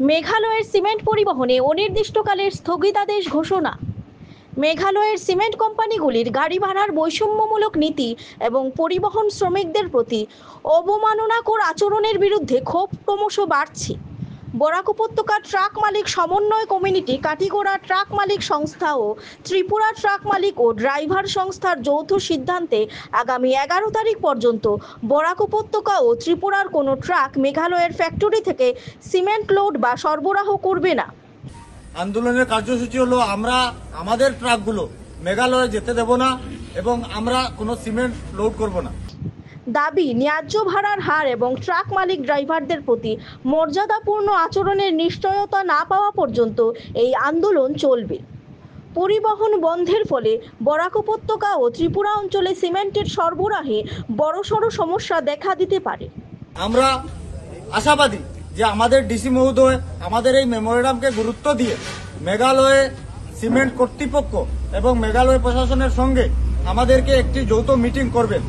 মেঘালয়ের সিমেন্ট পরিবহনে অনির্দিষ্টকালের স্থগিতাদেশ ঘোষণা। মেঘালয়ের সিমেন্ট কোম্পানিগুলির গাড়ি ভাড়ার বৈষম্যমূলক নীতি এবং পরিবহন শ্রমিকদের প্রতি অবমাননাকর আচরণের বিরুদ্ধে ক্ষোভ ক্রমশ বাড়ছে। বরাক উপত্যকার ট্রাক মালিক সমন্বয় কমিউনিটি, কাটিগড়া ট্রাক মালিক সংস্থা ও ত্রিপুরা ট্রাক মালিক ও ড্রাইভার সংস্থার যৌথ সিদ্ধান্তে আগামী 11 তারিখ পর্যন্ত বরাক উপত্যকা ও ত্রিপুরার কোনো ট্রাক মেঘালয়ের ফ্যাক্টরি থেকে সিমেন্ট লোড বা সরবরাহ করবে না। আন্দোলনের কার্যসূচি হলো আমরা আমাদের ট্রাকগুলো মেঘালয়ে যেতে দেব না এবং আমরা কোনো সিমেন্ট লোড করব না। দাবি, ন্যায্য ভাড়ার হার এবং ট্রাক মালিক ড্রাইভারদের প্রতি মর্যাদাপূর্ণ আচরণের নিশ্চয়তা না পাওয়া পর্যন্ত এই আন্দোলন চলবে। পরিবহন বন্ধের ফলে বরাক উপত্যকা ও ত্রিপুরা অঞ্চলে সিমেন্টের সরবরাহে বড়সড় সমস্যা দেখা দিতে পারে। আমরা আশাবাদী যে আমাদের ডিসি মহোদয় আমাদের এই মেমোরেন্ডামকে গুরুত্ব দিয়ে মেঘালয়ে সিমেন্ট কর্তৃপক্ষ এবং মেঘালয় প্রশাসনের সঙ্গে আমাদেরকে একটি যৌথ মিটিং করবেন।